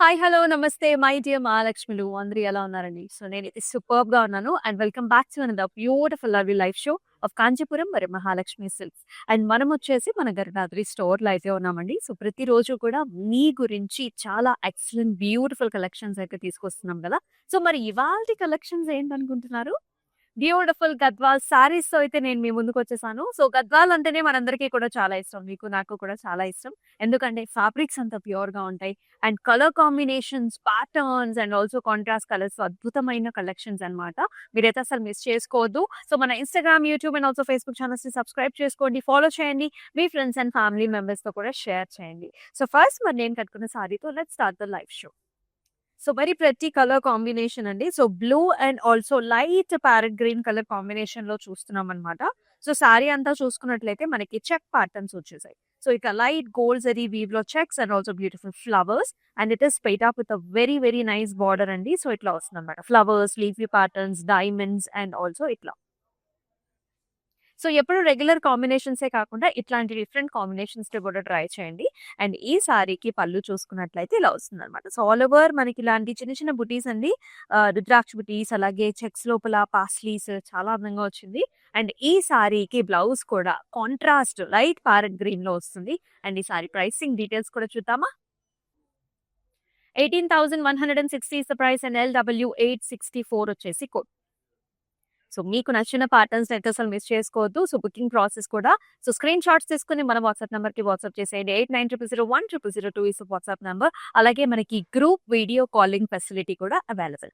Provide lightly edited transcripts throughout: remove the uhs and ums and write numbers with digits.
Hi! Hello! నమస్తే! My dear మహాలక్ష్మిలు అందరూ ఎలా ఉన్నారండి? సో, నేనైతే సూపర్బ్‌గా ఉన్నాను. And welcome back to another beautiful lovely live show off Kanchipuram మరి మహాలక్ష్మి సిల్క్స్. అండ్ మనమొచ్చేసి మన గరుడాద్రి స్టోర్‌లో అయితే ఉన్నామండి. సో, ప్రతిరోజు కూడా మీ గురించి చాలా ఎక్సలెంట్ బ్యూటిఫుల్ కలెక్షన్స్ అయితే తీసుకొస్తున్నాం గదా! సో, మరి ఇవాల్టి కలెక్షన్స్ ఏంటనుకుంటున్నారు? బ్యూటిఫుల్ గద్వాల్ శారీస్‌తో అయితే నేను మీ ముందుకొచ్చేసాను. సో, గద్వాల్ అంటేనే మనందరికీ కూడా చాలా ఇష్టం. మీకు, నాకు కూడా చాలా ఇష్టం. ఎందుకంటే ఫ్యాబ్రిక్స్ అంత ప్యూర్‌గా ఉంటాయి. And colour combinations, patterns and also contrast colours అద్భుతమైన కలెక్షన్స్ అన్నమాట. మీరైతే అసలు మిస్ చేసుకోవద్దు. సో, మన Instagram, YouTube and also Facebook ఛానెల్స్‌ని సబ్స్క్రైబ్ చేసుకోండి, ఫాలో చేయండి. మీ ఫ్రెండ్స్ అండ్ ఫ్యామిలీ మెంబర్స్‌తో కూడా షేర్ చేయండి. సో, ఫస్ట్ మరి నేను కట్టుకున్న సారీతో let's start the live show. So very pretty colour combination అండి. So blue and also light parrot green colour combination లో చూస్తున్నాం అనమాట. సో సారీ అంతా చూసుకున్నట్లయితే మనకి చెక్ ప్యాటర్న్స్ వచ్చేసాయి. సో ఇక లైట్ గోల్డ్ జరీ వీవ్ లో checks and also beautiful flowers and it is paired up with a very very nice border అండి. సో ఇట్లా వస్తుంది అనమాట. Flowers, leafy patterns, diamonds and also ఇట్లా. సో ఎప్పుడు రెగ్యులర్ కాంబినేషన్సే కాకుండా ఇట్లాంటి డిఫరెంట్ కాంబినేషన్స్‌తో కూడా ట్రై చేయండి. అండ్ ఈ సారీకి పళ్ళు చూసుకున్నట్లయితే ఇలా వస్తుందనమాట. సో ఆల్ ఓవర్ మనకి ఇలాంటి చిన్న చిన్న బుటీస్ అండి. రుద్రాక్ష బుటీస్ అలాగే చెక్స్ లోపల పాస్లీస్ చాలా అందంగా వచ్చింది. అండ్ ఈ సారీకి బ్లౌజ్ కూడా కాంట్రాస్ట్ లైట్ ప్యారెట్ గ్రీన్‌లో వస్తుంది. అండ్ ఈ సారీ ప్రైసింగ్ డీటెయిల్స్ కూడా చూద్దామా? 18,160 is the price and LW 864 వచ్చేసి కోడ్. సో మీకు నచ్చిన ప్యాటర్న్స్ అయితే అసలు మిస్ చేసుకోవద్దు. సో బుకింగ్ ప్రాసెస్ కూడా సో స్క్రీన్ షాట్స్ తీసుకొని మన వాట్సాప్ నంబర్‌కి వాట్సాప్ చేసేయండి. 8900010002 ఈస్ వాట్సాప్ నంబర్. అలాగే మనకి గ్రూప్ వీడియో కాలింగ్ ఫెసిలిటీ కూడా అవైలబుల్.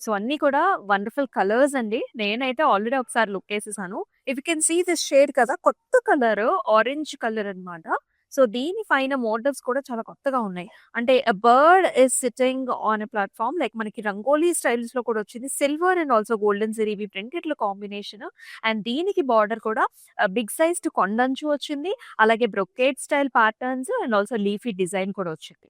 సో అన్నీ కూడా వండర్‌ఫుల్ కలర్స్ అండి. నేనైతే ఆల్రెడీ ఒకసారి లుక్ ఏసేసాను. If you can see this shade కదా! కొత్త కలర్ ఆరెంజ్ కలర్ అన్నమాట. సో దీని పైన మోటివ్స్ కూడా చాలా కొత్తగా ఉన్నాయి. అంటే a bird is sitting on a platform like మనకి రంగోలీ స్టైల్స్‌లో కూడా వచ్చింది. Silver and also golden zari ఇవి ప్రింటెడ్‌లో కాంబినేషన్. అండ్ దీనికి బార్డర్ కూడా బిగ్ సైజ్డ్ కొండంచు వచ్చింది. అలాగే brocade style patterns and also leafy design కూడా వచ్చింది.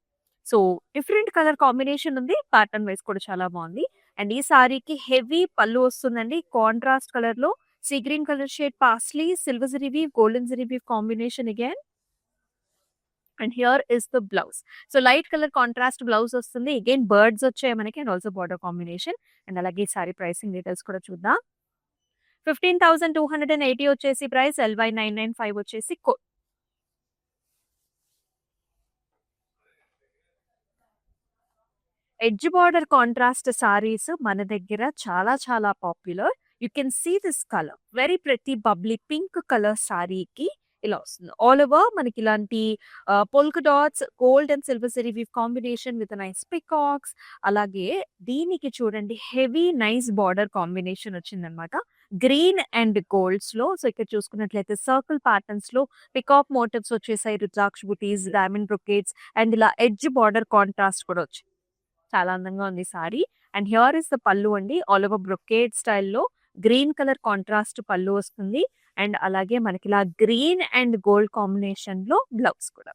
సో డిఫరెంట్ కలర్ కాంబినేషన్ ఉంది. ప్యాటర్న్ వైస్ కూడా చాలా బాగుంది. అండ్ ఈ సారీకి హెవీ పళ్ళు వస్తుందండి. కాంట్రాస్ట్ కలర్ లో sea green colour shade paisley, silver zari weave, golden zari weave combination again. And here is the blouse. So light colour contrast blouse వస్తుంది. Again birds వచ్చాయి మనకి and also border combination. And అలాగే ఈ sari pricing details కూడా చూద్దాం. 15,280 వచ్చేసి price, LY 995 వచ్చేసి code. Edge border contrast saris మన దగ్గర చాలా చాలా popular. You can see this colour very pretty bubbly pink colour సారీకి ఇలా వస్తుంది. ఆల్ ఓవర్ మనకి ఇలాంటి polka dots, gold and silver zari weave combination with nice peacocks. అలాగే దీనికి చూడండి హెవీ నైస్ బార్డర్ కాంబినేషన్ వచ్చిందనమాట. గ్రీన్ అండ్ గోల్డ్స్ లో. సో ఇక్కడ చూసుకున్నట్లయితే సర్కిల్ ప్యాటర్న్స్ లో పికాక్ మోటివ్స్ వచ్చేసాయి, rudraksha butis, diamond brocades and ఇలా ఎడ్జ్ బార్డర్ కాంట్రాస్ట్ కూడా వచ్చింది. చాలా అందంగా ఉంది sorry. And here is the pallu అండి. ఆల్ ఓవర్ బ్రొకేడ్ స్టైల్‌లో గ్రీన్ కలర్ కాంట్రాస్ట్ పల్లు వస్తుంది. అండ్ అలాగే మనకి ఇలా గ్రీన్ అండ్ గోల్డ్ కాంబినేషన్‌లో బ్లౌజ్ కూడా.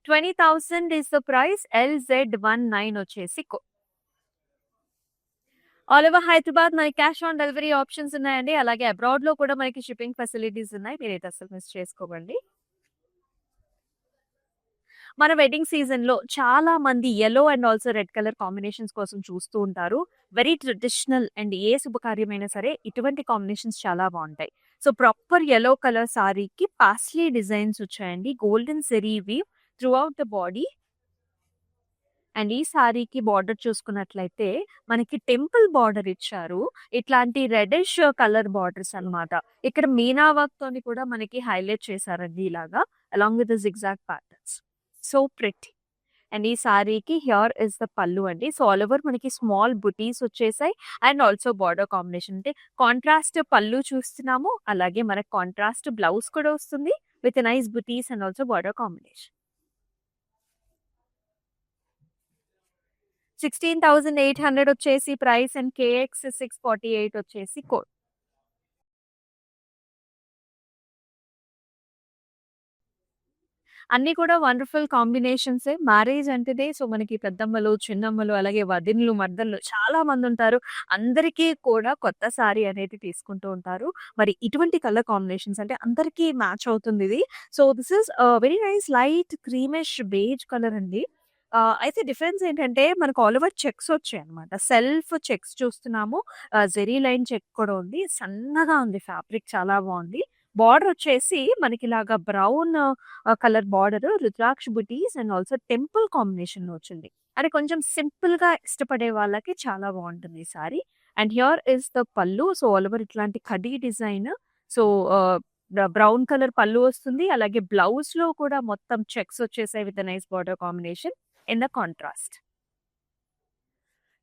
20,000 ఇస్ ద ప్రైస్. LZ19 వచ్చేసి ఆల్ ఓవర్ హైదరాబాద్ మనకి క్యాష్ ఆన్ డెలివరీ ఆప్షన్స్ ఉన్నాయండి. అలాగే అబ్రాడ్‌లో కూడా మనకి షిప్పింగ్ ఫెసిలిటీస్ ఉన్నాయి. మీరైతే అసలు మిస్ చేసుకోకండి. మన వెడ్డింగ్ సీజన్‌లో చాలా మంది yellow and also red colour combinations కోసం చూస్తూ ఉంటారు. వెరీ ట్రెడిషనల్ అండ్ ఏ శుభకార్యమైనా సరే ఇటువంటి కాంబినేషన్స్ చాలా బావుంటాయి. సో, ప్రాపర్ యెల్లో కలర్ సారీకి పాస్లీ డిజైన్స్ వచ్చాయండి. Golden zari weave throughout the body. And ఈ సారీకి బార్డర్ చూసుకున్నట్లయితే మనకి టెంపుల్ బార్డర్ ఇచ్చారు. ఇట్లాంటి రెడ్డిష్ కలర్ బార్డర్స్ అన్నమాట. ఇక్కడ మీనా వర్క్ తోని కూడా మనకి హైలైట్ చేశారండి ఇలాగా along with the zigzag patterns. So pretty. And ఈ సారీకి హియర్ ఇస్ ద పల్లు అండి. సో ఆల్ ఓవర్ మనకి స్మాల్ బుటీస్ వచ్చేసాయి. అండ్ ఆల్సో బార్డర్ కాంబినేషన్ అంటే కాంట్రాస్ట్ పల్లు చూస్తున్నాము. అలాగే మనకి కాంట్రాస్ట్ బ్లౌజ్ కూడా వస్తుంది with nice buttis and also border combination. 16,800 వచ్చేసి ప్రైస్ అండ్ KX 648 వచ్చేసి కోడ్. అన్నీ కూడా వండర్‌ఫుల్ కాంబినేషన్సే. మ్యారేజ్ అంటేనే సో, మనకి పెద్దమ్మలు, చిన్నమ్మలు, అలాగే వదినలు, మరదళ్ళు చాలా మందుంటారు. అందరికీ కూడా కొత్త సారీ అనేది తీసుకుంటూ ఉంటారు. మరి ఇటువంటి కలర్ కాంబినేషన్స్ అంటే అందరికీ మ్యాచ్ అవుతుందిది. So, this is very nice light creamish beige colour అండి. అయితే డిఫరెన్స్ ఏంటంటే మనకు ఆల్ ఓవర్ చెక్స్ వచ్చాయన్నమాట. సెల్ఫ్ చెక్స్ చూస్తున్నాము. జెరీ లైన్ చెక్ కూడా ఉంది. సన్నగా ఉంది ఫ్యాబ్రిక్ చాలా బావుంది. బార్డర్ వచ్చేసి మనకిలాగా brown colour border rudraksha buttis and also temple కాంబినేషన్‌లో వచ్చింది. అంటే కొంచెం సింపుల్‌గా ఇష్టపడే వాళ్ళకి చాలా బావుంటుంది ఈ sorry. And here is the pallu. So, all over ఇట్లాంటి కడీ డిజైన్. సో, ఆహ్, బ్రౌన్ కలర్ పల్లు వస్తుంది. అలాగే బ్లౌజ్‌లో కూడా మొత్తం చెక్స్ వచ్చేసాయి with nice border combination in the contrast.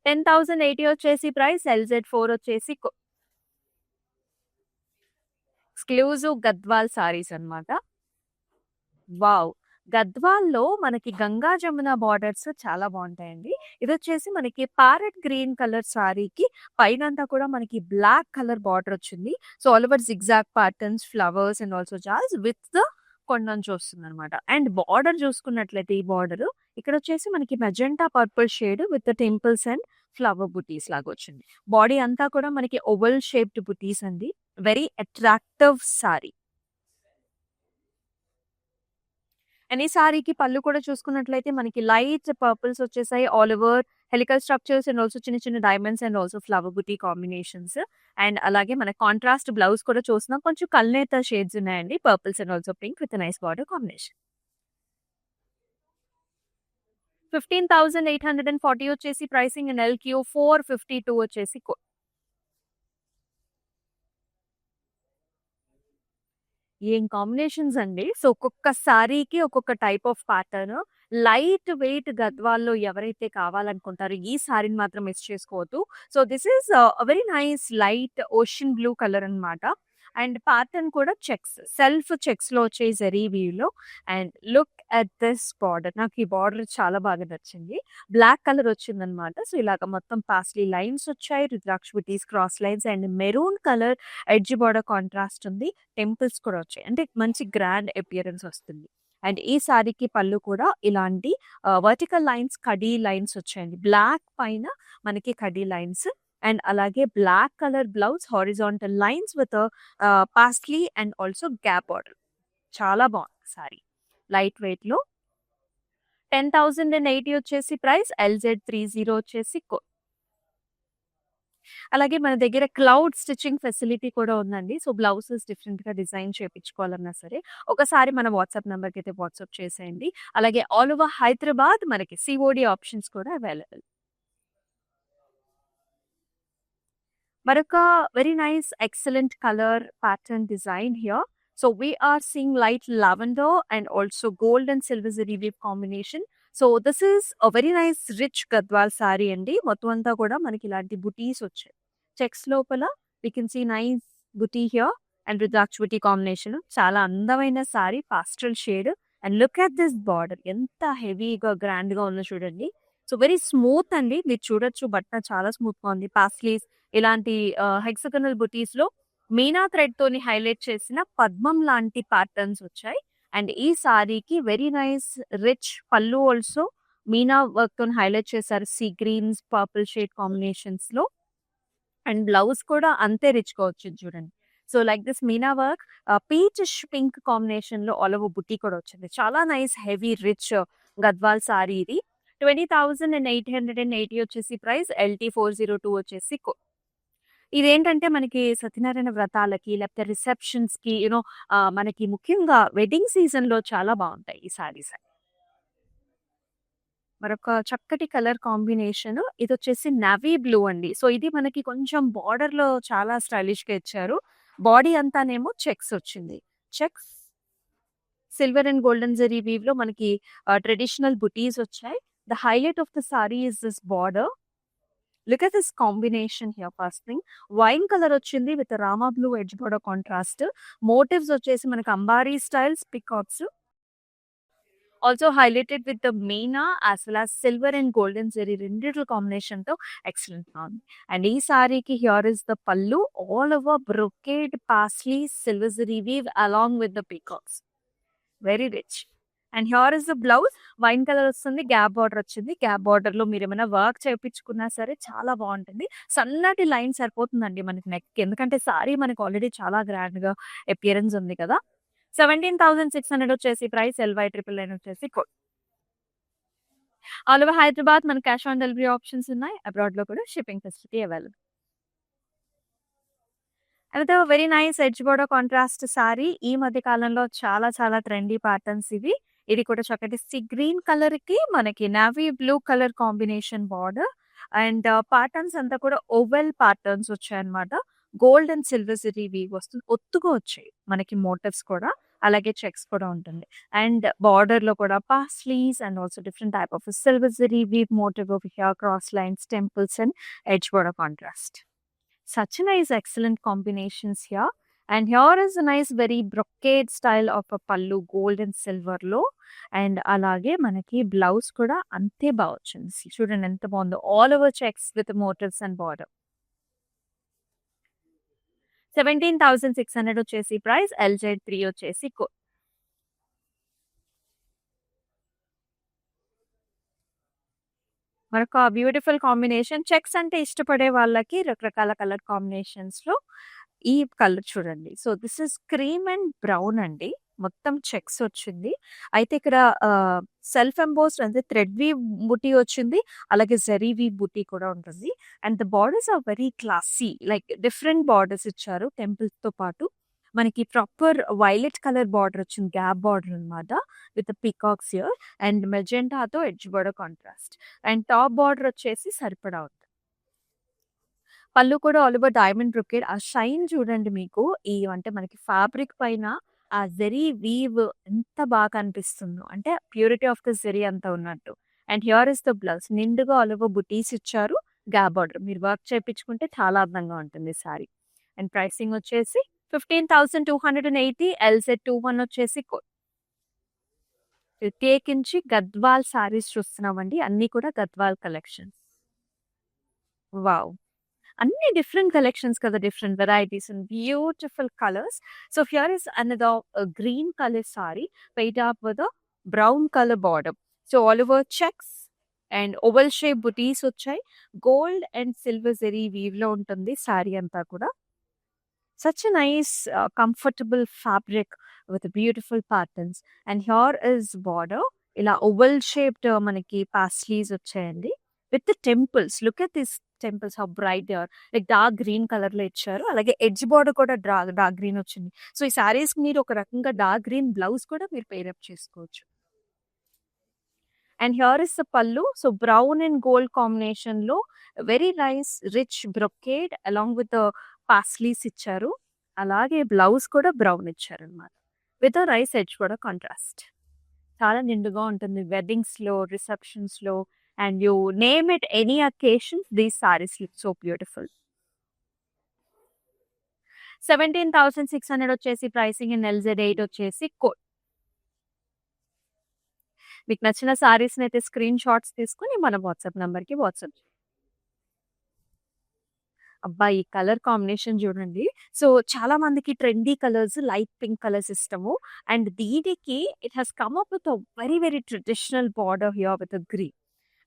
10,080 వచ్చేసి ప్రైస్. ఎల్‌జెడ్ 4 వచ్చేసి ఎక్స్‌క్లూజివ్ గద్వాల్ సారీస్ అన్నమాట. వావ్! గద్వాల్‌లో మనకి గంగా జమున బార్డర్స్ చాలా బావుంటాయండి. ఇదొచ్చేసి మనకి ప్యారెట్ గ్రీన్ కలర్ సారీకి పైనంతా కూడా మనకి బ్లాక్ కలర్ బార్డర్ వచ్చింది. So, all over zigzag patterns, flowers and also jaals with the కొండంచు వస్తుందనమాట. అండ్ బార్డర్ చూసుకున్నట్లయితే ఈ బార్డర్ ఇక్కడొచ్చేసి మనకి magenta purple shade with temples and flower butis లాగొచ్చింది. బాడీ అంతా కూడా మనకి ఓవల్ షేప్డ్ బుటీస్ అండి. Very attractive sorry. అండ్ ఈ సారీకి పళ్ళు కూడా చూసుకున్నట్లయితే మనకి లైట్ పర్పుల్స్ వచ్చేసాయి. All over helical structures and also చిన్న చిన్న డైమండ్స్ అండ్ ఆల్సో ఫ్లవర్ బుటీ కాంబినేషన్స్. అండ్ అలాగే మన కాంట్రాస్ట్ బ్లౌజ్ కూడా చూస్తున్నాం. కొంచెం కల్నేత షేడ్స్ ఉన్నాయండి. Purples and also pink with nice border combination. 15,840 వచ్చేసి ప్రైసింగ్ అండ్ ఎల్‌క్యూ 452 వచ్చేసి ఏం కాంబినేషన్స్ అండి. సో, ఒక్కొక్క సారీకి ఒక్కొక్క type of pattern. Light weight గద్వాల్లో ఎవరైతే కావాలనుకుంటారో ఈ సారీని మాత్రం మిస్ చేసుకోవద్దు. So, this is very nice light ocean blue colour అన్నమాట. అండ్ ప్యాటర్న్ కూడా చెక్స్. సెల్ఫ్ చెక్స్‌లో వచ్చే జరీ వీవ్‌లో. And look at this border. నాకు ఈ బార్డర్ చాలా బాగా నచ్చింది. బ్లాక్ కలర్ వచ్చిందన్నమాట. సో, ఇలాగ మొత్తం పాస్లీ లైన్స్ వచ్చాయి. రుద్రాక్ష బుటీస్, cross lines and maroon colour edge border contrast ఉంది. టెంపుల్స్ కూడా వచ్చాయి. అంటే మంచి గ్రాండ్ అపియరెన్స్ వస్తుంది. అండ్ ఈ సారీకి పళ్ళు కూడా ఇలాంటి వర్టికల్ లైన్స్, కడీ లైన్స్ వచ్చాయండి. బ్లాక్ పైన మనకి కడీ లైన్స్ అండ్ అలాగే black colour blouse horizontal lines with paisley and also gap border. చాలా బాగుంది సారీ. లైట్ వెయిట్‌లో 10,080 వచ్చేసి ప్రైస్. ఎల్‌జెడ్ 30 వచ్చేసి అలాగే మన దగ్గర క్లౌడ్ స్టిచ్చింగ్ ఫెసిలిటీ కూడా ఉందండి. సో, బ్లౌజెస్ డిఫరెంట్‌గా డిజైన్ చేపించుకోవాలన్నా సరే, ఒకసారి మన వాట్సాప్ నంబర్‌కైతే వాట్సాప్ చేసేయండి. అలాగే ఆల్ ఓవర్ హైదరాబాద్ మనకి సీఓడీ ఆప్షన్స్ కూడా అవైలబుల్. మరొక very nice excellent colour pattern design here. So, we are seeing light lavender and also gold and silver zari weave combination. So, this is a very nice rich Gadwal sari అండి. మొత్తం అంతా కూడా మనకి ఇలాంటి బుటీస్ వచ్చాయి. చెక్స్ లోపల we can see nice buti here and rudraksha buti combination. చాలా అందమైన sari pastel shade. And look at this border ఎంత హెవీగా గ్రాండ్‌గా ఉందో చూడండి. సో, వెరీ స్మూత్ అండి. మీరు చూడొచ్చు బట్ట చాలా స్మూత్‌గా ఉంది. పాస్లీస్ ఇలాంటి హెక్సాగనల్ బుటీస్‌లో మీనా థ్రెడ్‌తోని హైలైట్ చేసిన పద్మం లాంటి ప్యాటర్న్స్ వచ్చాయి. అండ్ ఈ సారీకి very nice rich pallu also meena వర్క్‌తోని హైలైట్ చేశారు. సీ గ్రీన్స్, పర్పుల్ షేడ్ కాంబినేషన్స్‌లో. అండ్ బ్లౌజ్ కూడా అంతే రిచ్‌గా వచ్చింది చూడండి. So, like this meena work peachish pink కాంబినేషన్‌లో ఆల్ ఓవర్ బుటీ కూడా వచ్చింది. చాలా nice heavy rich Gadwal sari ఇది. 20,880 వచ్చేసి ప్రైస్. LT 402 వచ్చేసి ఇదేంటంటే మనకి సత్యనారాయణ వ్రతాలకి లేకపోతే రిసెప్షన్స్‌కి మనకి ముఖ్యంగా వెడ్డింగ్ సీజన్‌లో చాలా బావుంటాయి ఈ సారీస్. మరొక చక్కటి కలర్ కాంబినేషన్ ఇదొచ్చేసి నావీ బ్లూ అండి. సో, ఇది మనకి కొంచెం బార్డర్‌లో చాలా స్టైలిష్‌గా ఇచ్చారు. బాడీ అంతానేమో చెక్స్ వచ్చింది. Checks, silver and golden zari వీవ్‌లో మనకి ట్రెడిషనల్ బుటీస్ వచ్చాయి. The highlight of the sari is this border. Look at this combination here first thing. Wine colour వచ్చింది with Rama blue edge border contrast. Motifs వచ్చేసి మనకి అంబారీ styles peacocks. Also highlighted with the meena as well as silver and golden zari రెండిట్ల కాంబినేషన్‌తో ఎక్సలెంట్‌గా ఉంది. And ఈ సారీకి here is the pallu. All over brocade paisley silver zari weave along with the peacocks. Very rich. And here is the blouse. Wine colour వస్తుంది. Gap border వచ్చింది. గ్యాప్ బార్డర్‌లో మీరేమైనా వర్క్ చేపించుకున్నా సరే చాలా బావుంటుంది. సన్నటి లైన్ సరిపోతుందండి మనకి నెక్‌కి. ఎందుకంటే సారీ మనకి ఆల్రెడీ చాలా గ్రాండ్‌గా అపియరెన్స్ ఉంది కదా! 17,600 వచ్చేసి ప్రైస్. LY999 వచ్చేసి కోడ్. ఆల్ ఓవర్ హైదరాబాద్ మనకి క్యాష్ ఆన్ డెలివరీ ఆప్షన్స్ ఉన్నాయి. అబ్రాడ్‌లో కూడా షిప్పింగ్ ఫెసిలిటీ అవైలబుల్. అయితే very nice edge border contrast sorry. ఈ మధ్య కాలంలో చాలా చాలా ట్రెండీ ప్యాటర్న్స్ ఇవి. ఇది కూడా చక్కటి సీ గ్రీన్ కలర్‌కి మనకి navy blue colour combination border and patterns అంతా కూడా ఓవెల్ ప్యాటర్న్స్ వచ్చాయన్నమాట. Gold and silver zari weave వస్తుంది. ఒత్తుగా వచ్చాయి మనకి మోటివ్స్ కూడా. అలాగే చెక్స్ కూడా ఉంటుంది. అండ్ బార్డర్‌లో కూడా paisleys and also different type of silver zari weave motif over here, cross lines, temples and edge border contrast. Such a nice, excellent combinations here. And here is a nice, very brocade style of a pallu, gold and silver లో. And అలాగే మనకి blouse కూడా అంతే బాగా వచ్చింది. చూడండి ఎంత బాగుందో. All over checks with motifs and border. 17,600 వచ్చేసి ప్రైస్. LZ3 వచ్చేసి మరొక బ్యూటిఫుల్ కాంబినేషన్. చెక్స్ అంటే ఇష్టపడే వాళ్ళకి రకరకాల కలర్ కాంబినేషన్స్‌లో ఈ కలర్ చూడండి. So, this is cream and brown అండి. మొత్తం చెక్స్ వచ్చింది. అయితే ఇక్కడ సెల్ఫ్ ఎంబోస్డ్ అంటే థ్రెడ్ వీవ్ బుటీ వచ్చింది. అలాగే జరీ వీవ్ బుటీ కూడా ఉంటుంది. And the borders are very classy. Like different borders ఇచ్చారు టెంపుల్స్‌తో పాటు. మనకి ప్రాపర్ వైలెట్ కలర్ బార్డర్ వచ్చింది. గ్యాప్ బార్డర్ అన్నమాట. విత్ పీకాక్స్ హియర్ అండ్ మెజెంటాతో edge border contrast. And top border వచ్చేసి సరిపడా ఉంది. పళ్ళు కూడా ఆల్ ఓవర్ డైమండ్ బ్రొకేడ్. ఆ షైన్ చూడండి మీకు. అంటే మనకి ఫ్యాబ్రిక్ పైన ఆ జరీ వీవ్ ఎంత బాగా కనిపిస్తుందో. అంటే ప్యూరిటీ ఆఫ్ ద జరీ అంతా ఉన్నట్టు. And here is the blouse. నిండుగా ఆల్ ఓవర్ బుటీస్ ఇచ్చారు. Gap border. మీరు వర్క్ చేపించుకుంటే చాలా అందంగా ఉంటుంది సారీ. అండ్ ప్రైసింగ్ వచ్చేసి 15,280. LZ21 వచ్చేసి ప్రత్యేకించి గద్వాల్ సారీస్ చూస్తున్నామండి. అన్నీ కూడా గద్వాల్ కలెక్షన్స్. వావ్! అన్ని డిఫరెంట్ కలెక్షన్స్ కదా! Different varieties and beautiful colours. So, here is another green colour sari paired up with a brown colour border. So, all over checks and oval shape బుటీస్ వచ్చాయి. Gold and silver zari వీవ్‌లో ఉంటుంది sorry అంతా కూడా. Such a nice, comfortable fabric with beautiful patterns. And here is border. ఇలా oval shaped మనకి paisleys వచ్చాయండి. With temples. Look at this temples how bright they are. Like dark green కలర్‌లో ఇచ్చారు. అలాగే edge border కూడా dark green వచ్చింది. So, ఈ సారీస్‌కి మీరు ఒక రకంగా డార్క్ గ్రీన్ బ్లౌజ్ కూడా మీరు పెయిర్ అప్ చేసుకోవచ్చు. And here is the pallu. So, brown and gold కాంబినేషన్‌లో very nice rich brocade along with paisleys ఇచ్చారు. అలాగే బ్లౌజ్ కూడా బ్రౌన్ ఇచ్చారనమాట. విత్ రైస్ ఎడ్జ్ కూడా కాంట్రాస్ట్. చాలా నిండుగా ఉంటుంది. వెడ్డింగ్స్‌లో, రిసెప్షన్స్‌లో and you name it any occasions these saris look so beautiful. 17,600 వచ్చేసి ప్రైసింగ్. అండ్ LZ8 వచ్చేసి కోడ్. మీకు నచ్చిన సారీస్‌నైతే స్క్రీన్ షాట్స్ తీసుకొని మన వాట్సాప్ నంబర్‌కి వాట్సాప్ అబ్బా! ఈ కలర్ కాంబినేషన్ చూడండి. సో, చాలా మందికి trendy colours, light pink colours ఇష్టము. అండ్ దీనికి it has come up with very very traditional border here with green.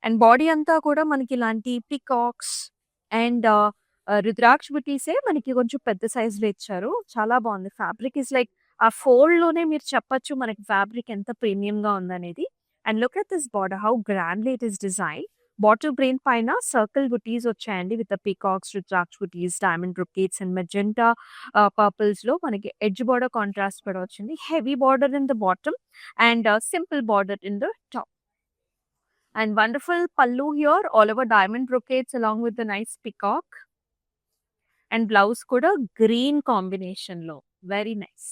And body అంతా కూడా మనకి ఇలాంటి పీకాక్స్ అండ్ రుద్రాక్ష బుటీసే మనకి కొంచెం పెద్ద సైజ్‌లో ఇచ్చారు. చాలా బాగుంది. ఫ్యాబ్రిక్ ఈస్ లైక్ ఆ ఫోల్డ్‌లోనే మీరు చెప్పొచ్చు మనకి ఫ్యాబ్రిక్ ఎంత ప్రీమియంగా ఉందనేది. And look at this border how grandly it is design. Bottle green పైన సర్కిల్ బుటీస్ వచ్చాయండి విత్ పీకాక్స్, రుద్రాక్ష butis, diamond brocades and magenta పర్పుల్స్‌లో మనకి ఎడ్జ్ బార్డర్ కాంట్రాస్ట్ కూడా వచ్చింది. Heavy border in the bottom and simple border in the top. And wonderful pallu here, all over diamond brocades along with the nice peacock. And blouse kuda green combination lo. Very nice.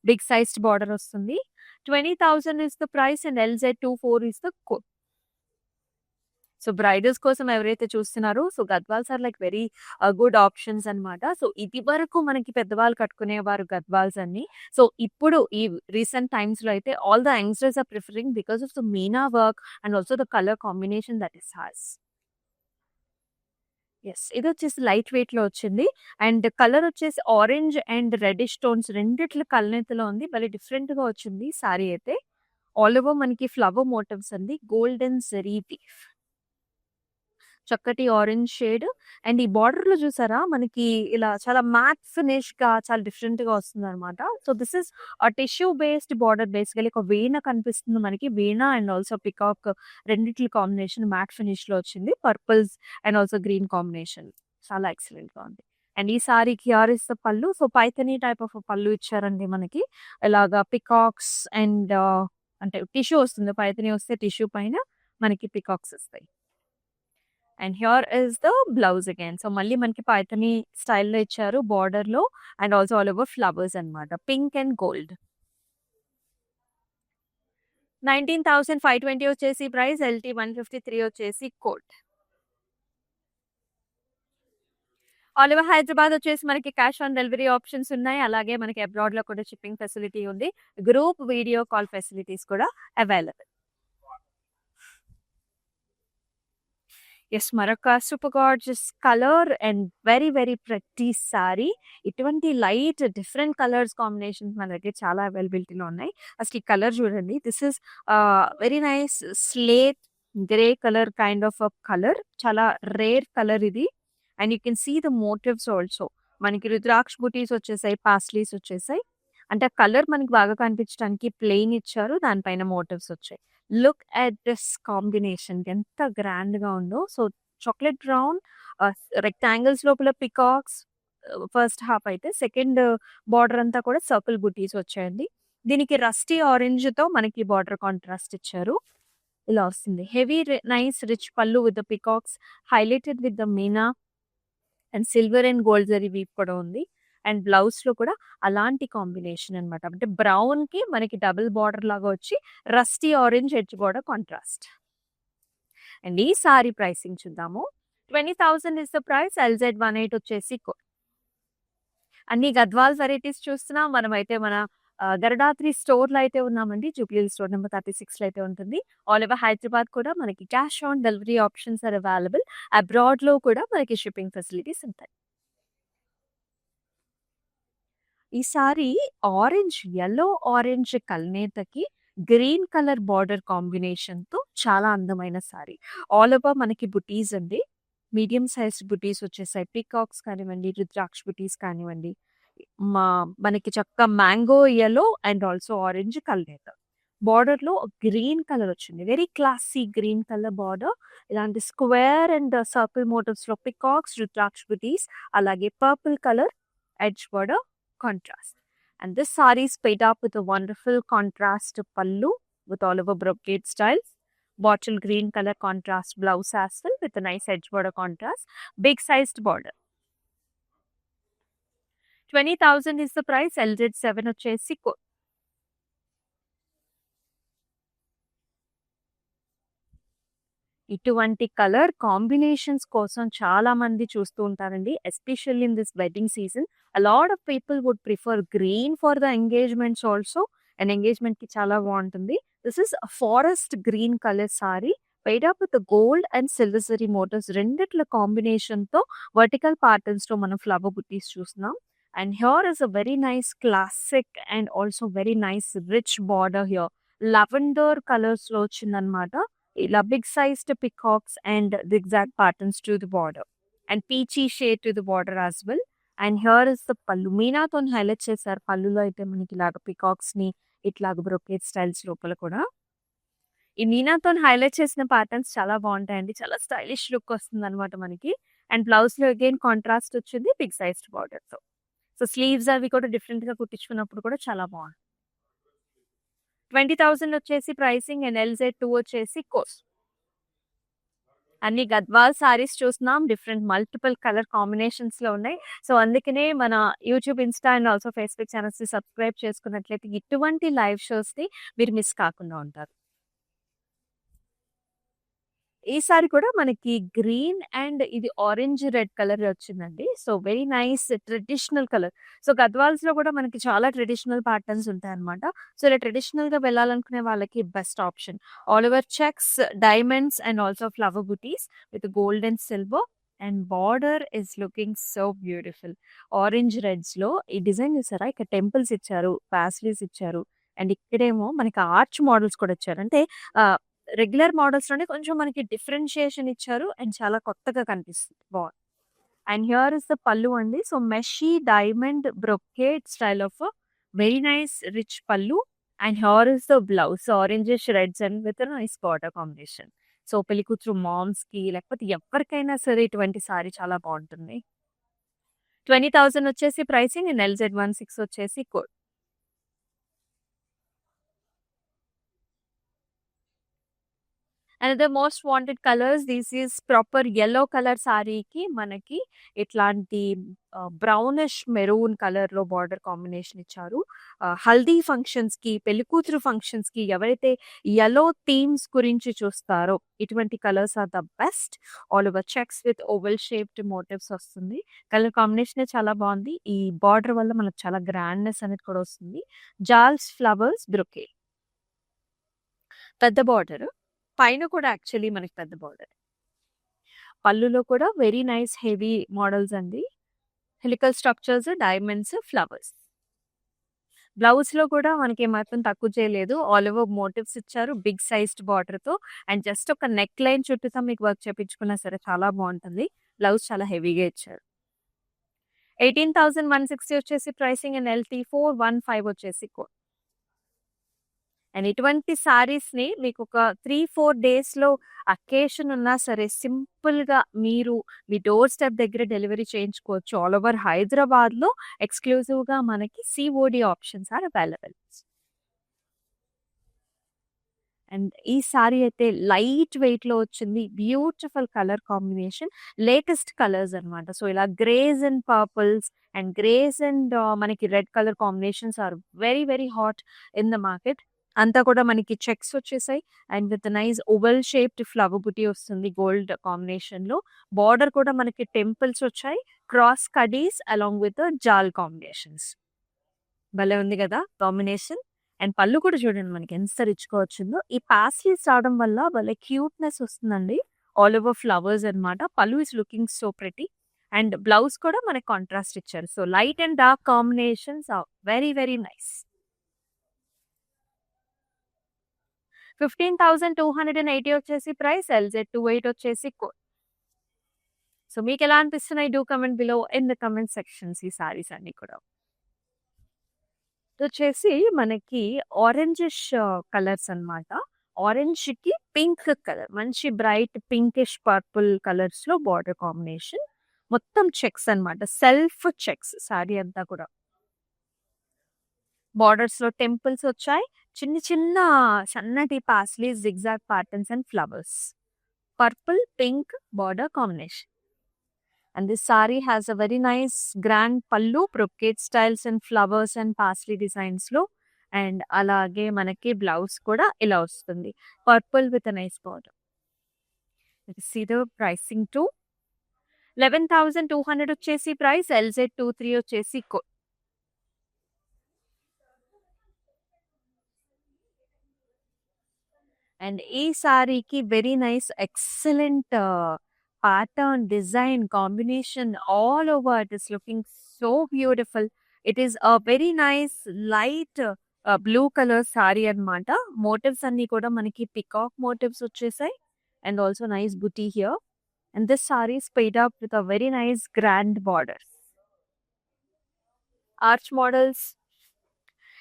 Big sized border వస్తుంది. 20,000 is the price and LZ24 is the code. So, bridals కోసం ఎవరైతే చూస్తున్నారో so, Gadwals are like very good options అనమాట. So, ఇదివరకు మనకి పెద్దవాళ్ళు కట్టుకునేవారు గద్వాల్స్ అన్ని. So, ఇప్పుడు ఈ రీసెంట్ టైమ్స్‌లో అయితే all the youngsters are preferring because of the meena work and also the colour combination that it has. Yes. ఇదొచ్చేసి లైట్ వెయిట్‌లో వచ్చింది. అండ్ కలర్ వచ్చేసి ఆరెంజ్ అండ్ రెడ్డిష్ టోన్స్ రెండిట్ల కలనేతలో ఉంది. భలే డిఫరెంట్‌గా వచ్చింది సారీ అయితే. ఆల్ ఓవర్ మనకి ఫ్లవర్ మోటివ్స్ అండి. Golden zari weave. చక్కటి ఆరెంజ్ షేడ్ అండ్ ఈ బార్డర్‌లో చూసారా మనకి ఇలా చాలా మ్యాట్ ఫినిష్‌గా చాలా డిఫరెంట్‌గా వస్తుందనమాట. So, this is tissue based border basically ఒక వీణ కనిపిస్తుంది మనకి. వీణ అండ్ ఆల్సో పికాక్ రెండిట్ల కాంబినేషన్ మ్యాట్ ఫినిష్‌లో వచ్చింది. Purples and also green combination. చాలా ఎక్సలెంట్‌గా ఉంది. అండ్ ఈ సారీకి here is the pallu. So, Paithani type of pallu ఇచ్చారండి మనకి. ఇలాగా పికాక్స్ అండ్ అంటే టిష్యూ వస్తుంది. పైథానీ వస్తే టిష్యూ పైన మనకి పికాక్స్ వస్తాయి. And here is the blouse again. So, మళ్ళీ మనకి పైథానీ స్టైల్‌లో ఇచ్చారు బోర్డర్‌లో and also all over flowers అన్నమాట. Pink and gold. 19,520 వచ్చేసి ప్రైస్. ఎల్‌టీ 153 వచ్చేసి కోడ్. ఆల్ ఓవర్ హైదరాబాద్ వచ్చేసి మనకి క్యాష్ ఆన్ డెలివరీ ఆప్షన్స్ ఉన్నాయి. అలాగే మనకి అబ్రాడ్‌లో కూడా షిప్పింగ్ ఫెసిలిటీ ఉంది. గ్రూప్ వీడియో కాల్ ఫెసిలిటీస్ కూడా అవైలబుల్. యెస్. మరొక super gorgeous colour and very, very pretty sari. ఇటువంటి లైట్ డిఫరెంట్ కలర్స్ కాంబినేషన్స్ మన దగ్గర చాలా అవైలబిలిటీలో ఉన్నాయి. అసలు ఈ కలర్ చూడండి. This is very nice slate grey colour kind of colour. చాలా రేర్ కలర్ ఇది. And you can see the motifs also. మనకి రుద్రాక్ష బుటీస్ వచ్చేసాయి. పాస్లీస్ వచ్చేసాయి. అంటే ఆ కలర్ మనకి బాగా కనిపించడానికి ప్లెయిన్ ఇచ్చారు. దానిపైన మోటివ్స్ వచ్చాయి. లుక్ ఎట్ దిస్ కాంబినేషన్ ఎంత గ్రాండ్‌గా ఉందో. సో, చాక్లేట్ బ్రౌన్ రెక్టాంగిల్స్ లోపల పికాక్స్ ఫస్ట్ హాఫ్ అయితే సెకండ్ బార్డర్ అంతా కూడా సర్కిల్ బుటీస్ వచ్చాయండి. దీనికి రస్టీ ఆరెంజ్‌తో మనకి బార్డర్ కాంట్రాస్ట్ ఇచ్చారు. ఇలా వస్తుంది. Heavy nice rich pallu with the peacocks highlighted with the meena and silver and gold zari weave కూడా ఉంది. అండ్ బ్లౌజ్‌లో కూడా అలాంటి కాంబినేషన్ అన్నమాట. అంటే బ్రౌన్‌కి మనకి డబుల్ బార్డర్ లాగా వచ్చి rusty orange edge border contrast. And ఈ సారీ ప్రైసింగ్ చూద్దాము. 20,000 ఇస్ ద ప్రైస్. ఎల్‌జెడ్ 18 వచ్చేసి అన్ని గద్వాల్ వెరైటీస్ చూస్తున్నాం. మనమైతే మన గరుడాద్రి స్టోర్‌లో అయితే ఉన్నామండి. జూబ్లీ హిల్స్ స్టోర్ నంబర్ 36లో అయితే ఉంటుంది. ఆల్ ఓవర్ హైదరాబాద్ కూడా మనకి cash on delivery options are available. అబ్రాడ్‌లో కూడా మనకి షిప్పింగ్ ఫెసిలిటీస్ ఉంటాయి. ఈ సారీ ఆరెంజ్, యెల్లో ఆరెంజ్ కల్నేతకి గ్రీన్ కలర్ బార్డర్ కాంబినేషన్‌తో చాలా అందమైన సారీ. ఆల్ ఓవర్ మనకి బుటీస్ అండి. మీడియం సైజ్డ్ బుటీస్ వచ్చేసాయి. పీకాక్స్ కానివ్వండి, రుద్రాక్ష బుటీస్ కానివ్వండి. మా మనకి చక్కగా mango yellow and also orange కల్నేత. బార్డర్‌లో గ్రీన్ కలర్ వచ్చింది. Very classy green colour border. ఇలాంటి స్క్వేర్ అండ్ సర్కిల్ మోటివ్స్‌లో పీకాక్స్, రుద్రాక్ష బుటీస్ అలాగే purple colour edge border contrast. And this saree is paid up with a wonderful contrast pallu with all over brocade styles. Bottle green color contrast blouse as well with a nice edge border contrast. Big sized border. 20,000 is the price. LZ 7 వచ్చేసి ఇటువంటి colour combinations కోసం చాలా మంది చూస్తూ ఉంటారండి. Especially in this wedding season. A lot of people would prefer green for the engagements also. And ఎంగేజ్మెంట్‌కి చాలా బావుంటుంది. This is forest green colour sari paired up with gold and silver zari motifs రెండిట్ల కాంబినేషన్‌తో వర్టికల్ ప్యాటర్న్స్‌లో మనం ఫ్లవర్ బుట్టీస్ చూస్తున్నాం. And here is a very nice classic and also very nice rich border here. Lavender కలర్స్‌లో వచ్చిందనమాట. ఇలా big sized peacocks and zigzag patterns to the border and peachy shade to the border as well. And here is the పల్లు. మీనాతోని highlight చేశారు. పల్లులో అయితే మనకి ఇలాగ పికాక్స్‌ని ఇట్లాగ బ్రొకేడ్ స్టైల్స్ లోపల కూడా. ఈ మీనాతోని హైలైట్ చేసిన ప్యాటర్న్స్ చాలా బావుంటాయండి. చాలా స్టైలిష్ లుక్ వస్తుందనమాట మనకి. అండ్ బ్లౌజ్‌లో అగైన్ కాంట్రాస్ట్ వచ్చింది బిగ్ సైజ్డ్ బార్డర్‌తో. సో, స్లీవ్స్ అవి కూడా డిఫరెంట్‌గా కుట్టించుకున్నప్పుడు కూడా చాలా బావుంది. 20,000 వచ్చేసి ప్రైసింగ్ అండ్ ఎల్‌జెడ్ 2 వచ్చేసి కోస్ట్. అన్ని గద్వాల్ సారీస్ చూస్తున్నాం. డిఫరెంట్ మల్టిపుల్ కలర్ కాంబినేషన్స్‌లో ఉన్నాయి. సో, అందుకనే మన YouTube, Insta and also Facebook ఛానెల్స్‌ని సబ్స్క్రైబ్ చేసుకున్నట్లయితే ఇటువంటి లైవ్ షోస్‌ని మీరు మిస్ కాకుండా ఉంటారు. ఈసారి కూడా మనకి గ్రీన్ అండ్ ఇది ఆరెంజ్ రెడ్ కలర్ వచ్చిందండి. So, very nice traditional colour. So, గద్వాల్స్‌లో కూడా మనకి చాలా ట్రెడిషనల్ ప్యాటర్న్స్ ఉంటాయన్నమాట. సో, ఇలా ట్రెడిషనల్‌గా వెళ్ళాలనుకునే వాళ్ళకి best option. All over checks, diamonds and also flower బుటీస్ with gold and silver and border is looking so beautiful. Orange రెడ్స్‌లో ఈ డిజైన్ చూసారా? ఇక్కడ టెంపుల్స్ ఇచ్చారు, పాస్లీస్ ఇచ్చారు. అండ్ ఇక్కడేమో మనకి ఆర్చ్ మోడల్స్ కూడా ఇచ్చారు. అంటే రెగ్యులర్ మోడల్స్‌లోనే కొంచెం మనకి డిఫరెన్షియేషన్ ఇచ్చారు. అండ్ చాలా కొత్తగా కనిపిస్తుంది. బావుంది. And here is the pallu అండి. సో, మెషీ diamond brocade style of very nice rich pallu. And here is the blouse orangish reds and with nice border combination. So, పెళ్లికూతురు మామ్స్‌కి లేకపోతే ఎవరికైనా సరే ఇటువంటి సారీ చాలా బావుంటుంది. 20,000 వచ్చేసి ప్రైసింగ్. అండ్ LZ16 వచ్చేసి code. Another most wanted colours this is proper yellow colour సారీకి మనకి ఇట్లాంటి బ్రౌనిష్ మెరూన్ కలర్‌లో బార్డర్ కాంబినేషన్ ఇచ్చారు. హల్దీ ఫంక్షన్స్‌కి, పెళ్లికూతురు ఫంక్షన్స్‌కి ఎవరైతే యెల్లో థీమ్స్ గురించి చూస్తారో ఇటువంటి colours are the best. All over checks with oval shaped motifs వస్తుంది. కలర్ కాంబినేషనే చాలా బావుంది. ఈ బార్డర్ వల్ల మనకు చాలా గ్రాండ్‌నెస్ అనేది కూడా వస్తుంది. జాల్స్ ఫ్లవర్స్ బ్రొకే. పెద్ద బార్డర్. పైన కూడా యాక్చువల్లీ మనకి పెద్ద బార్డర్. పళ్ళులో కూడా వెరీ నైస్ హెవీ మోడల్స్ అండి. Helical structures, diamonds, flowers. బ్లౌజ్‌లో కూడా మనకి ఏమాత్రం తక్కువ చేయలేదు. ఆల్ ఓవర్ మోటివ్స్ ఇచ్చారు. బిగ్ సైజ్డ్ బార్డర్‌తో. అండ్ జస్ట్ ఒక నెక్ లైన్ చుట్టూతా మీకు వర్క్ చేపించుకున్నా సరే చాలా బావుంటుంది. బ్లౌజ్ చాలా హెవీగా ఇచ్చారు. 18,160 వచ్చేసి ప్రైసింగ్. అండ్ LT415 వచ్చేసి కోడ్. అండ్ ఇటువంటి సారీస్‌ని మీకొక 3, 4 డేస్‌లో అకేషన్ ఉన్నా సరే సింపుల్‌గా మీరు మీ డోర్ స్టెప్ దగ్గర డెలివరీ చేయించుకోవచ్చు. ఆల్ ఓవర్ హైదరాబాద్‌లో ఎక్స్‌క్లూజివ్‌గా మనకి COD options are available. And ఈ సారీ అయితే లైట్ వెయిట్‌లో వచ్చింది. Beautiful colour combination. Latest colours అన్నమాట. సో, ఇలా greys and purples and greys and మనకి red colour combinations are very, very hot in the market. అంతా కూడా మనకి చెక్స్ వచ్చేసాయి. And with nice oval shaped flower బుటీ వస్తుంది గోల్డ్ కాంబినేషన్‌లో. బార్డర్ కూడా మనకి టెంపుల్స్ వచ్చాయి. క్రాస్ కడీస్ అలాంగ్ విత్ జాల్ కాంబినేషన్స్. భలే ఉంది గదా! కాంబినేషన్. అండ్ పళ్ళు కూడా చూడండి మనకి ఎంత రిచ్‌గా వచ్చిందో. ఈ పాస్టెల్స్ రావడం వల్ల భలే క్యూట్‌నెస్ వస్తుందండి. ఆల్ ఓవర్ ఫ్లవర్స్ అన్నమాట. Pallu is looking so pretty. And blouse కూడా మనకి కాంట్రాస్ట్ ఇచ్చారు. So, light and dark combinations are very, very nice. 15,280 వచ్చేసి ప్రైస్. LZ28 వచ్చేసి కోడ్. సో, మీకెలా అనిపిస్తున్నాయి? Do comment below in the comment sections ఈ సారీస్ అన్నీ కూడా. ఇదొచ్చేసి మనకి ఆరెంజిష్ కలర్స్ అన్నమాట. ఆరెంజ్‌కి పింక్ కలర్. మంచి బ్రైట్ పింకిష్ పర్పుల్ కలర్స్‌లో బార్డర్ కాంబినేషన్. మొత్తం చెక్స్ అన్నమాట. సెల్ఫ్ చెక్స్ సారీ అంతా కూడా. బార్డర్స్‌లో టెంపుల్స్ వచ్చాయి. చిన్న చిన్న సన్నటి paisley zigzag patterns and flowers. Purple, pink border combination. And this saree has a very nice grand pallu, brocade styles and flowers and parsley designs లో. అండ్ అలాగే మనకి బ్లౌజ్ కూడా ఇలా వస్తుంది. Purple with nice border. See the pricing to 11,200 వచ్చేసి price. LZ23 వచ్చేసి code. And ఈ సారీకి very nice excellent pattern, design, combination all over. It is looking so beautiful. It is a very nice light blue color saree అన్నమాట. Motifs అన్ని కూడా మనకి peacock motifs వచ్చేసాయి. And also nice buti here. And this sorry is paid up with a very nice grand borders. Arch models,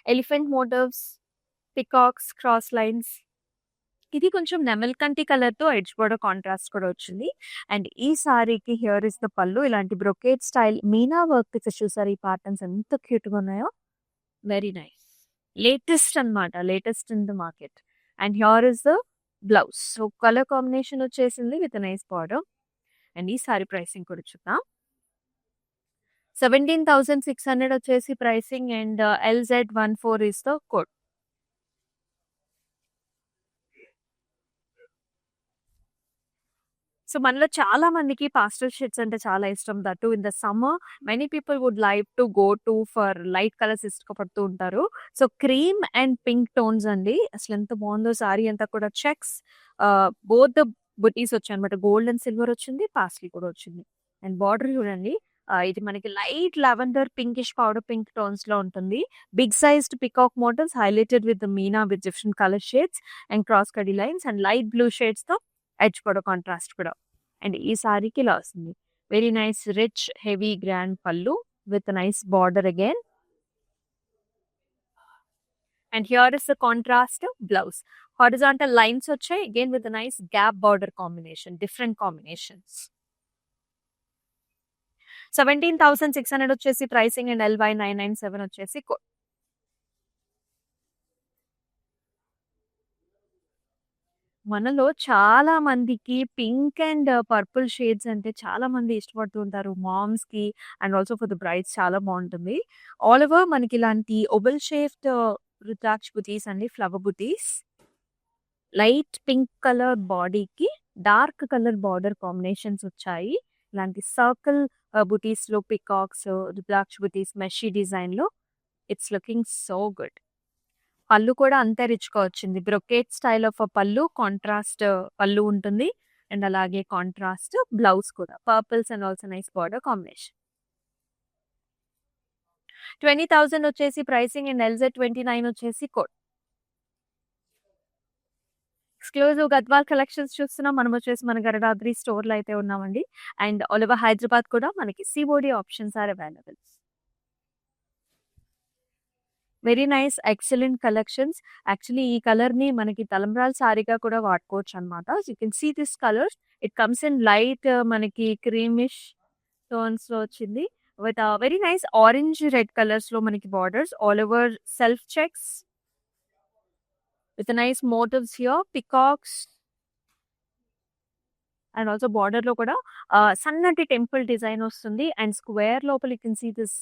elephant motifs, peacocks, cross lines. ఇది కొంచెం నెమలికంటి కలర్‌తో edge border contrast కూడా వచ్చింది. అండ్ ఈ సారీకి హియర్ ఇస్ ద పల్లు. ఇలాంటి brocade style meena work pictures చూసారు ఈ ప్యాటర్న్స్ ఎంత క్యూట్‌గా ఉన్నాయో. Very nice. లేటెస్ట్ అన్నమాట. Latest in the market. And here is the blouse. So, colour combination వచ్చేసింది విత్ నైస్ బార్డర్. అండ్ ఈ సారీ ప్రైసింగ్ కూడా చూద్దాం. 17,600 వచ్చేసి pricing. And LZ14 is the code. So, మనలో చాలా మందికి పాస్టల్ షేడ్స్ అంటే చాలా ఇష్టం. That too in the summer many people would like to go to for light colours ఇష్టపడుతూ ఉంటారు. So, cream and pink tones అండి. అసలు ఎంత బాగుందో సారీ అంతా కూడా చెక్స్ బోత్ ద బుటీస్ వచ్చాయన్నమాట. గోల్డ్ అండ్ సిల్వర్ వచ్చింది. పాస్లీ కూడా వచ్చింది. అండ్ బార్డర్ చూడండి ఇది మనకి light lavender pinkish powder pink tones లో ఉంటుంది. Big sized peacock models highlighted with meena with different colour shades and cross కడీ lines and light blue shades తో ఎడ్జ్ కూడా కాంట్రాస్ట్ కూడా. అండ్ ఈ సారీకి ఇలా వస్తుంది. Very nice rich heavy grand pallu with nice border again. And here is the contrast blouse. Horizontal lines వచ్చాయి again with a nice gap border combination, different combinations. 17,600 వచ్చేసి pricing and LY997 వచ్చేసి code. మనలో చాలా మందికి పింక్ అండ్ పర్పుల్ షేడ్స్ అంటే చాలా మంది ఇష్టపడుతూ ఉంటారు. మామ్స్ కి and also for the brides చాలా బాగుంటుంది. ఆల్ ఓవర్ మనకి ఇలాంటి ఓవెల్ షేప్డ్ రుద్రాక్ష బుటీస్ అండి, ఫ్లవర్ బుటీస్. లైట్ పింక్ కలర్ బాడీకి డార్క్ కలర్ బార్డర్ కాంబినేషన్స్ వచ్చాయి. ఇలాంటి సర్కిల్ బుటీస్ లో పికాక్స్, రుద్రాక్ష బుటీస్ మెషీ డిజైన్ లో ఇట్స్ లుకింగ్ సో గుడ్. పళ్ళు కూడా అంతే రిచ్ గా వచ్చింది. బ్రొకేట్ స్టైల్ ఆఫ్ పళ్ళు, కాంట్రాస్ట్ పళ్ళు ఉంటుంది అండ్ అలాగే కాంట్రాస్ట్ బ్లౌజ్ కూడా purples and also nice border combination. 20,000 వచ్చేసి ప్రైసింగ్ అండ్ LZ29 వచ్చేసి కోడ్. ఎక్స్క్లూజివ్ గద్వాల్ కలెక్షన్స్ చూస్తున్నాం. మనం వచ్చేసి మన గరడాద్రి స్టోర్ లో అయితే ఉన్నామండి. అండ్ ఆల్ ఓవర్ హైదరాబాద్ కూడా మనకి COD options are available. Very nice excellent collections. Actually ఈ కలర్ ని మనకి తలంబ్రాల సారీగా కూడా వాడుకోవచ్చు అనమాట. You can see this colours. It comes in light మనకి క్రీమిష్ టోన్స్ లో వచ్చింది with very nice orange red colours లో మనకి borders all over self checks with nice motifs here, peacocks and also border లో కూడా సన్నటి టెంపుల్ డిజైన్ వస్తుంది and square లోపల you can see this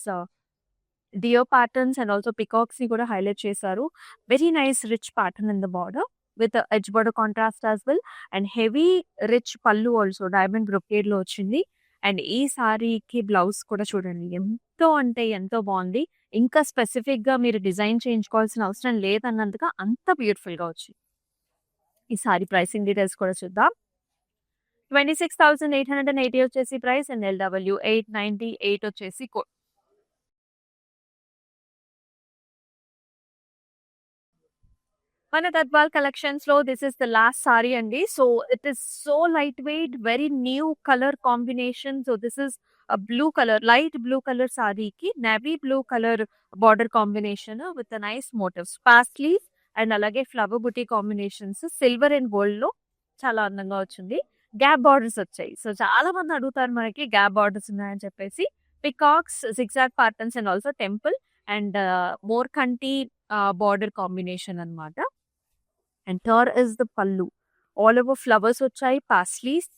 deo patterns and also peacocks ని కూడా highlight చేశారు. Very nice rich pattern in the border with edge border contrast as well and heavy rich పళ్ళు also diamond brocade లో వచ్చింది. And ఈ సారీకి blouse కూడా చూడండి ఎంతో అంటే ఎంతో బాగుంది. ఇంకా స్పెసిఫిక్ గా మీరు డిజైన్ చేయించుకోవాల్సిన అవసరం లేదన్నందుగా అంత బ్యూటిఫుల్ గా వచ్చింది. ఈ సారీ ప్రైసింగ్ డీటెయిల్స్ కూడా చూద్దాం. 26,880 వచ్చేసి ప్రైస్ అండ్ LW898 వచ్చేసి కోడ్. మన గద్వాల్ కలెక్షన్స్ లో this is the last sari అండి. So it is so light weight, very new colour combination. So this is blue colour, light blue colour సారీకి navy blue colour border combination with nice motifs, paisleys and అలాగే flower బుటీ combinations silver and gold లో చాలా అందంగా వచ్చింది. Gap borders వచ్చాయి. So చాలా మంది అడుగుతారు మనకి గ్యాప్ బార్డర్స్ ఉన్నాయని చెప్పేసి. Peacocks, zigzag patterns and also temple and more కంటి బార్డర్ కాంబినేషన్ అన్నమాట. అండ్ థర్ ఇస్ ద పళ్ళు, ఆల్ ఓవర్ ఫ్లవర్స్ వచ్చాయి, పాస్లీస్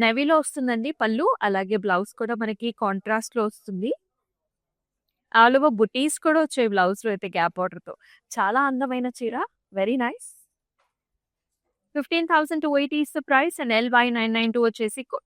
నెవీలో వస్తుందండి పళ్ళు. అలాగే బ్లౌజ్ కూడా మనకి కాంట్రాస్ట్ లో వస్తుంది. ఆల్ ఓవర్ బుటీస్ కూడా వచ్చాయి బ్లౌజ్ లో అయితే గ్యాప్ బార్డర్ తో. చాలా అందమైన చీర, very nice. 15,280 is the price and LY992 వచ్చేసి కోడ్.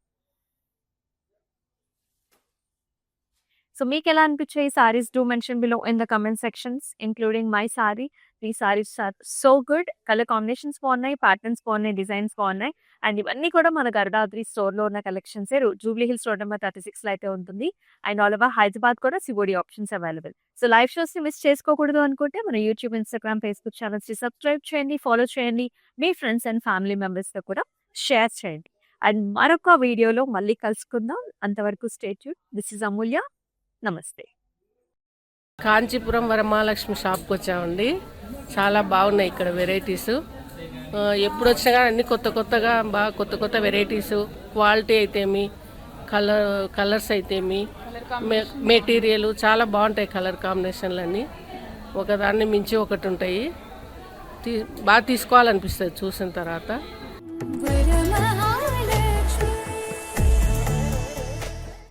సో మీకు ఎలా అనిపించాయి ఈ saris? Do mention below in the comment sections including my sari. ఈ saris are so good. Colour combinations బాగున్నాయి, ప్యాటర్న్స్ బాగున్నాయి, డిజైన్స్ బాగున్నాయి. అండ్ ఇవన్నీ కూడా మన గరడాద్రి స్టోర్ లో ఉన్న collections. Jubilee Hills road number 36 లో అయితే ఉంటుంది. అండ్ ఆల్ ఓవర్ హైదరాబాద్ కూడా COD options available. So live shows ని మిస్ చేసుకోకూడదు అనుకుంటే మన యూట్యూబ్, ఇన్స్టాగ్రామ్, ఫేస్బుక్ ఛానల్స్ ని సబ్స్క్రైబ్ చేయండి, ఫాలో చేయండి. మీ ఫ్రెండ్స్ అండ్ ఫ్యామిలీ మెంబర్స్ తో కూడా షేర్ చేయండి. అండ్ మరొక వీడియోలో మళ్ళీ కలుసుకుందాం. అంతవరకు స్టే ట్యూన్. దిస్ ఇస్ అమూల్య. నమస్తే. కాంచీపురం వరమహాలక్ష్మి షాప్కి వచ్చామండి. చాలా బాగున్నాయి ఇక్కడ వెరైటీస్. ఎప్పుడు వచ్చినా కానీ అన్ని కొత్తగా బాగా కొత్త వెరైటీస్, క్వాలిటీ అయితేమి, కలర్స్ అయితేమి, మెటీరియల్ చాలా బాగుంటాయి. కలర్ కాంబినేషన్లు అన్నీ ఒకదాన్ని మించి ఒకటి ఉంటాయి. బాగా తీసుకోవాలనిపిస్తుంది చూసిన తర్వాత.